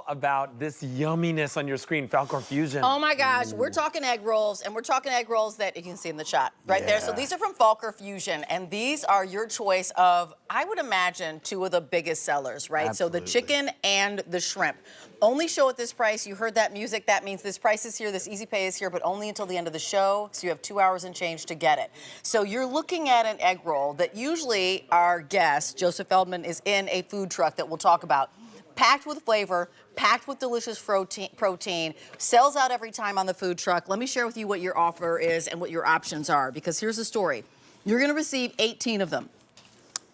all about this yumminess on your screen, Falkor Fusion. Oh my gosh, we're talking egg rolls, and we're talking egg rolls that you can see in the shot right there. So these are from Falkor Fusion, and these are your choice of, I would imagine, two of the biggest sellers, right? Absolutely. So the chicken and the shrimp. Only show at this price. You heard that music. That means this price is here, this easy pay is here, but only until the end of the show. So you have 2 hours and change to get it. So you're looking at an egg roll that usually our guest, Joseph Feldman, is in a food truck that we'll talk about. Packed with flavor, packed with delicious protein, sells out every time on the food truck. Let me share with you what your offer is and what your options are, because here's the story. You're gonna receive 18 of them.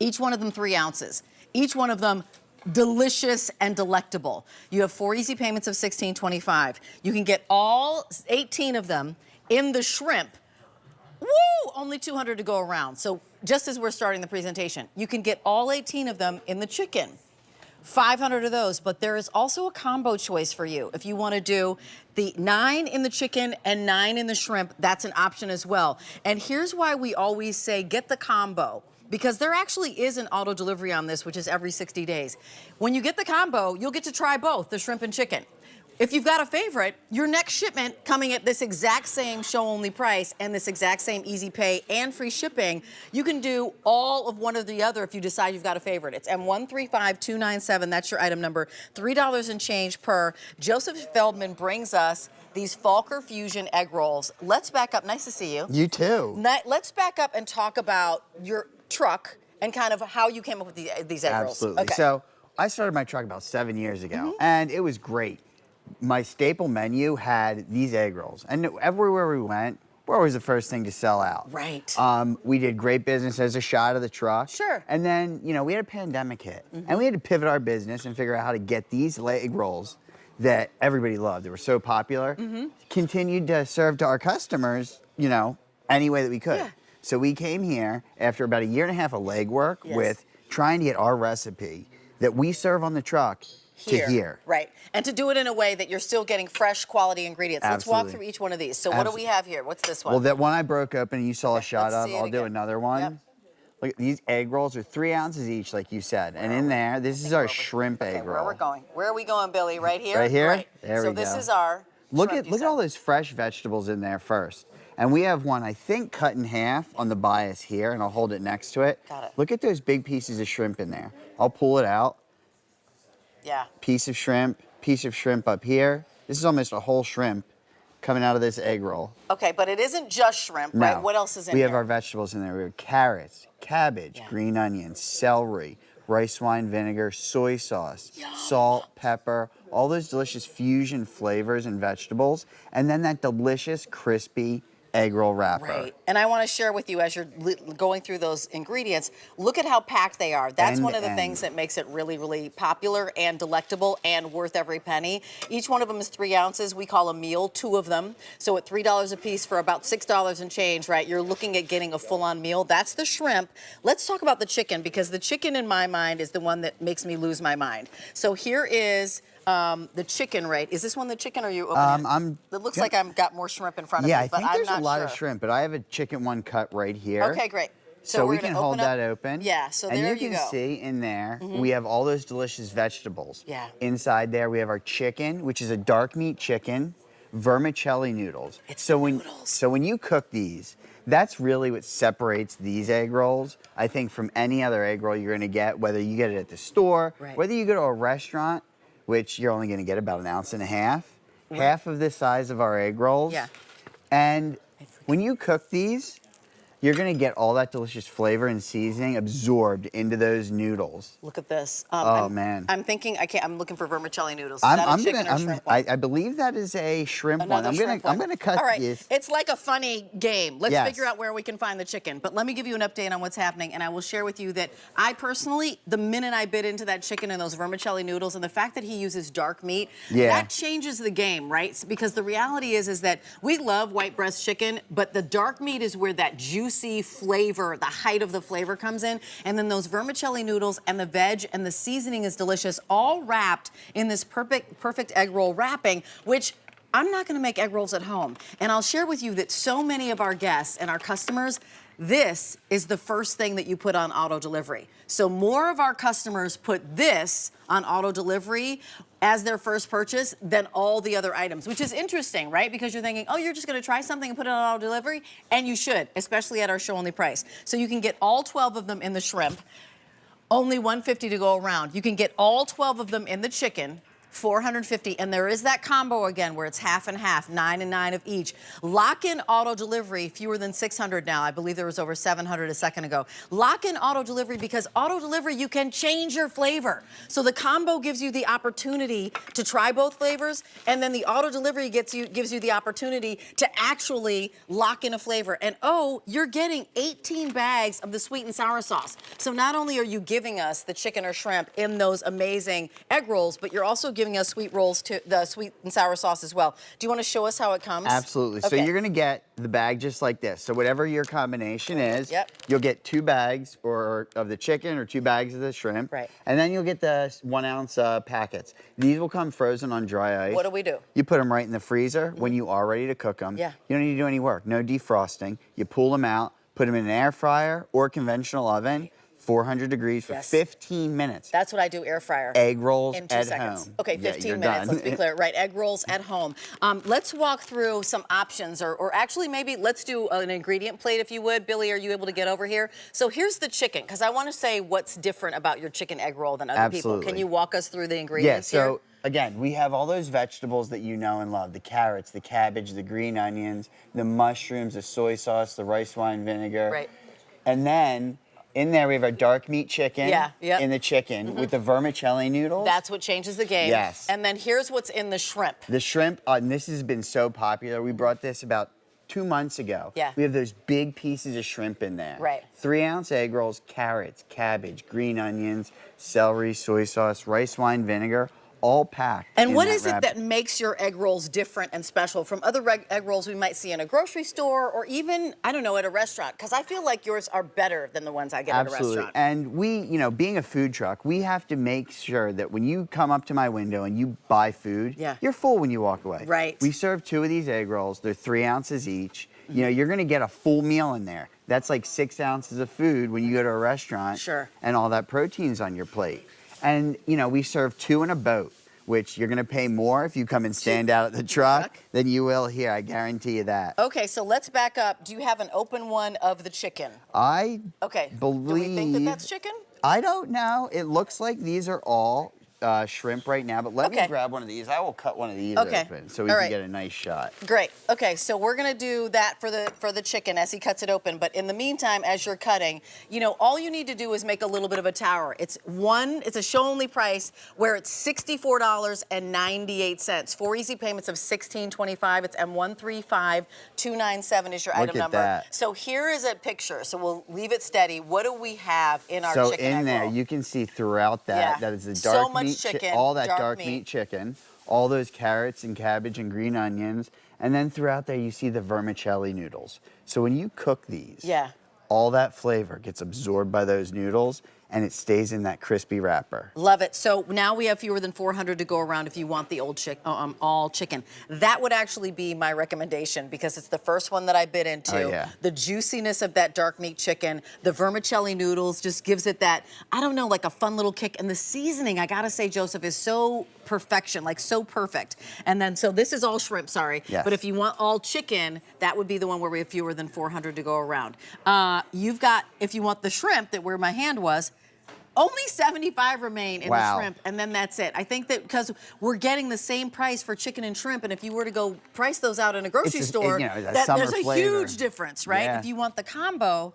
Each one of them 3 ounces. Each one of them delicious and delectable. You have 4 easy payments of $16.25. You can get all 18 of them in the shrimp. Woo! Only 200 to go around. So just as we're starting the presentation, you can get all 18 of them in the chicken. 500 of those, but there is also a combo choice for you. If you want to do the 9 in the chicken and 9 in the shrimp, that's an option as well. And here's why we always say get the combo, because there actually is an auto delivery on this, which is every 60 days. When you get the combo, you'll get to try both, the shrimp and chicken. If you've got a favorite, your next shipment coming at this exact same show-only price and this exact same easy pay and free shipping, you can do all of one or the other if you decide you've got a favorite. It's M135297, that's your item number, $3 and change per. Joseph Feldman brings us these Falkor Fusion egg rolls. Let's back up, nice to see you. You too. Let's back up and talk about your truck and kind of how you came up with these egg rolls. Absolutely. Okay. So I started my truck about 7 years ago, and it was great. My staple menu had these egg rolls, and everywhere we went, we're always the first thing to sell out. Right. We did great business as a shot of the truck. Sure. And then, you know, we had a pandemic hit, and we had to pivot our business and figure out how to get these egg rolls that everybody loved. They were so popular. Continued to serve to our customers, you know, any way that we could. Yeah. So we came here after about 1.5 years of legwork with trying to get our recipe that we serve on the truck to here. Right. And to do it in a way that you're still getting fresh quality ingredients. Let's walk through each one of these. So what do we have here? What's this one? Well, that one I broke open and you saw a shot let's of. see it I'll do again. another one. Yep. Look, these egg rolls are 3 ounces each, like you said. And in there, this is our shrimp egg roll. Where we're going? Where are we going, Billy? Right here? Right here? Right. There we go. So this is our Look shrimp, at all those fresh vegetables in there first. And we have one, I think, cut in half on the bias here, and I'll hold it next to it. Got it. Look at those big pieces of shrimp in there. I'll pull it out. Yeah. Piece of shrimp up here. This is almost a whole shrimp coming out of this egg roll. Okay, but it isn't just shrimp, No. right? What else is in We here? have our vegetables in there. We have carrots, cabbage, green onions, celery, rice wine vinegar, soy sauce, salt, pepper, all those delicious fusion flavors and vegetables, and then that delicious crispy egg roll wrapper. Right. And I want to share with you as you're going through those ingredients, look at how packed they are. That's one of the things that makes it really, really popular and delectable and worth every penny. Each one of them is 3 ounces. We call a meal, 2 of them. So at $3 a piece for about $6 and change, right? You're looking at getting a full-on meal. That's the shrimp. Let's talk about the chicken, because the chicken in my mind is the one that makes me lose my mind. So here is the chicken, right? Is this one the chicken, or are you opening it? It looks like I've got more shrimp in front of me, I but think I'm there's not a lot sure. of shrimp, but I have a chicken one cut right here. Okay, great. So we're we gonna can hold open up- that open. Yeah, so there you go. And you can see in there, we have all those delicious vegetables. Yeah. Inside there, we have our chicken, which is a dark meat chicken, vermicelli noodles. So when you cook these, that's really what separates these egg rolls, I think, from any other egg roll you're gonna get, whether you get it at the store, whether you go to a restaurant, which you're only gonna get about 1.5 ounces, half of the size of our egg rolls. Yeah. And when you cook these, you're gonna get all that delicious flavor and seasoning absorbed into those noodles. Look at this. Oh, man. I'm thinking, I'm looking for vermicelli noodles. Is that a chicken or shrimp one? I believe that is a shrimp one. Another shrimp one. I'm gonna cut All right, this. it's like a funny game. Let's Yes. figure out where we can find the chicken. But let me give you an update on what's happening, and I will share with you that I personally, the minute I bit into that chicken and those vermicelli noodles, and the fact that he uses dark meat, that changes the game, right? Because the reality is that we love white breast chicken, but the dark meat is where that juicy flavor, the height of the flavor comes in, and then those vermicelli noodles and the veg and the seasoning is delicious, all wrapped in this perfect egg roll wrapping, which I'm not gonna make egg rolls at home. And I'll share with you that so many of our guests and our customers, this is the first thing that you put on auto delivery. So more of our customers put this on auto delivery as their first purchase than all the other items, which is interesting, right? Because you're thinking, oh, you're just gonna try something and put it on auto delivery, and you should, especially at our show only price. So you can get all 12 of them in the shrimp, only $150 to go around. You can get all 12 of them in the chicken, $450, and there is that combo again where it's half and half, 9 and 9 of each. Lock in auto delivery, fewer than 600 now. I believe there was over 700 a second ago. Lock in auto delivery because auto delivery, you can change your flavor. So the combo gives you the opportunity to try both flavors, and then the auto delivery gives you the opportunity to actually lock in a flavor. And oh, you're getting 18 bags of the sweet and sour sauce. So not only are you giving us the chicken or shrimp in those amazing egg rolls, but you're also giving us sweet rolls to the sweet and sour sauce as well. Do you want to show us how it comes? Absolutely. So you're gonna get the bag just like this. So whatever your combination is, you'll get 2 bags of the chicken or 2 bags of the shrimp. Right. And then you'll get the 1 ounce packets. These will come frozen on dry ice. What do we do? You put them right in the freezer when you are ready to cook them. Yeah. You don't need to do any work, no defrosting. You pull them out, put them in an air fryer or conventional oven, 400 degrees for 15 minutes. That's what I do, air fryer. Egg rolls in 2 at seconds. home. Okay, 15 minutes, let's be clear. Right, egg rolls at home. Let's walk through some options, or actually maybe let's do an ingredient plate if you would. Billy, are you able to get over here? So here's the chicken, because I want to say what's different about your chicken egg roll than other people. Can you walk us through the ingredients here? Yeah, so again, we have all those vegetables that you know and love. The carrots, the cabbage, the green onions, the mushrooms, the soy sauce, the rice wine vinegar. Right. And then in there, we have our dark meat chicken in the chicken with the vermicelli noodles. That's what changes the game. Yes. And then here's what's in the shrimp. The shrimp, and this has been so popular. We brought this about 2 months ago. Yeah. We have those big pieces of shrimp in there. Right. 3-ounce egg rolls, carrots, cabbage, green onions, celery, soy sauce, rice wine vinegar, all packed. And what is it that makes your egg rolls different and special from other egg rolls we might see in a grocery store or even, I don't know, at a restaurant? Because I feel like yours are better than the ones I get at a restaurant. And we, you know, being a food truck, we have to make sure that when you come up to my window and you buy food, you're full when you walk away. Right. We serve 2 of these egg rolls. They're 3 ounces each. You know, you're going to get a full meal in there. That's like 6 ounces of food when you go to a restaurant. Sure. And all that protein's on your plate. And, you know, we serve 2 in a boat, which you're going to pay more if you come and stand out at the truck than you will here. I guarantee you that. Okay, so let's back up. Do you have an open one of the chicken? I believe. Do we think that that's chicken? I don't know. It looks like these are all shrimp right now, but let me grab one of these. I will cut one of these open so we can get a nice shot. Great. Okay, so we're gonna do that for the chicken as he cuts it open. But in the meantime, as you're cutting, you know, all you need to do is make a little bit of a tower. It's a show-only price where it's $64.98. 4 easy payments of $16.25. It's M135297 is your item number. That. So here is a picture. So we'll leave it steady. What do we have in our chicken egg roll? So in there, you can see throughout that that is the dark meat chicken, all that dark meat chicken, all those carrots and cabbage and green onions, and then throughout there you see the vermicelli noodles. So when you cook these, all that flavor gets absorbed by those noodles and it stays in that crispy wrapper. Love it. So now we have fewer than 400 to go around if you want the all chicken. That would actually be my recommendation because it's the first one that I bit into. Oh, yeah. The juiciness of that dark meat chicken, the vermicelli noodles just gives it that, I don't know, like a fun little kick. And the seasoning, I gotta say, Joseph, is so perfection, like so perfect. And then, so this is all shrimp, sorry. Yes. But if you want all chicken, that would be the one where we have fewer than 400 to go around. You've got, if you want the shrimp, that where my hand was, only 75 remain in the shrimp, and then that's it. I think that because we're getting the same price for chicken and shrimp, and if you were to go price those out in a grocery store, there's a huge difference, right? Yeah. If you want the combo,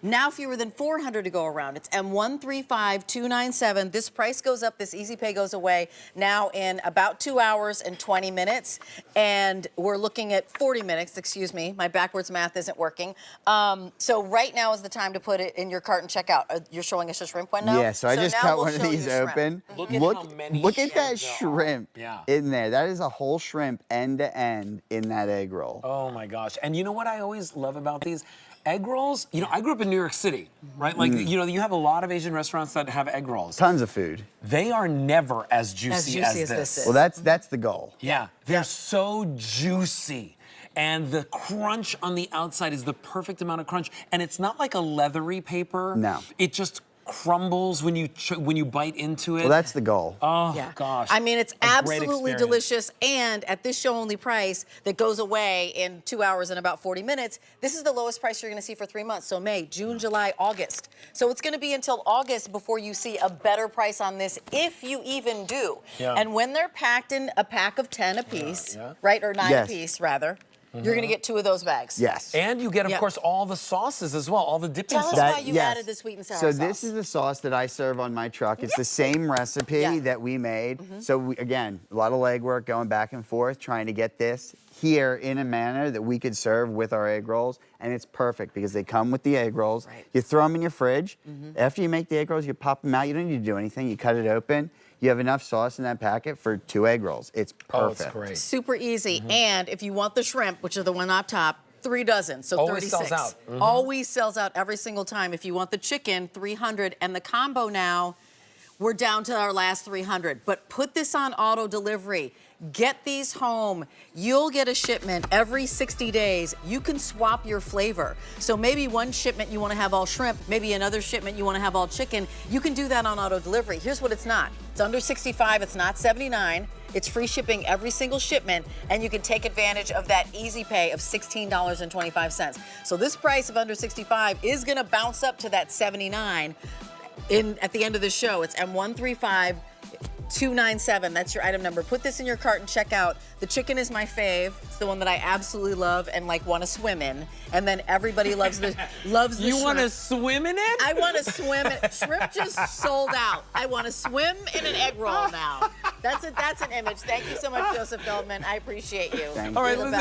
now fewer than 400 to go around. It's M135297. This price goes up, this easy pay goes away now in about 2 hours and 20 minutes. And we're looking at 40 minutes, excuse me. My backwards math isn't working. So right now is the time to put it in your cart and check out. You're showing us a shrimp one now? Yeah, so I just cut one of these open. Look at how many look at that shrimp shrimp in there. That is a whole shrimp end to end in that egg roll. Oh my gosh. And you know what I always love about these? Egg rolls, you know, I grew up in New York City, right? Like, you know, you have a lot of Asian restaurants that have egg rolls. Tons of food. They are never as juicy as this. is. Well, that's the goal. Yeah, they're so juicy. And the crunch on the outside is the perfect amount of crunch. And it's not like a leathery paper. No. It just crumbles when you bite into it. Well, that's the goal. Oh Yeah. gosh. I mean, it's A great absolutely experience. delicious. And at this show only price that goes away in 2 hours and about 40 minutes, this is the lowest price you're going to see for 3 months. So May, June, July, August. So it's going to be until August before you see a better price on this, if you even do. Yeah. And when they're packed in a pack of 10 apiece, Yeah. right, or 9 Yes. apiece rather, you're going to get 2 of those bags. Yes. And you get, of Yep. course, all the sauces as well, all the dipping Tell us sauces. why you added the sweet and sour So sauce. this is the sauce that I serve on my truck. It's the same recipe Yeah. that we made. So again, a lot of legwork going back and forth trying to get this here in a manner that we could serve with our egg rolls, and it's perfect because they come with the egg rolls. Right. You throw them in your fridge. After you make the egg rolls, you pop them out. You don't need to do anything. You cut it open. You have enough sauce in that packet for 2 egg rolls. It's Oh, perfect. it's great. Super easy. And if you want the shrimp, which are the one up top, 3 dozen, so Always 36. sells out. Always sells out every single time. If you want the chicken, 300. And the combo now, we're down to our last 300. But put this on auto delivery. Get these home. You'll get a shipment every 60 days. You can swap your flavor. So maybe one shipment you want to have all shrimp, maybe another shipment you want to have all chicken. You can do that on auto delivery. Here's what it's not. It's under 65, it's not 79. It's free shipping every single shipment, and you can take advantage of that easy pay of $16.25. So this price of under 65 is gonna bounce up to that 79 at the end of the show. It's M135297. That's your item number. Put this in your cart and check out. The chicken is my fave. It's the one that I absolutely love and like want to swim in. And then everybody loves the You shrimp. want to swim in it? I want to swim. Shrimp just sold out. I want to swim in an egg roll now. That's an image. Thank you so much, Joseph Feldman. I appreciate you. Thank All right, you. listen.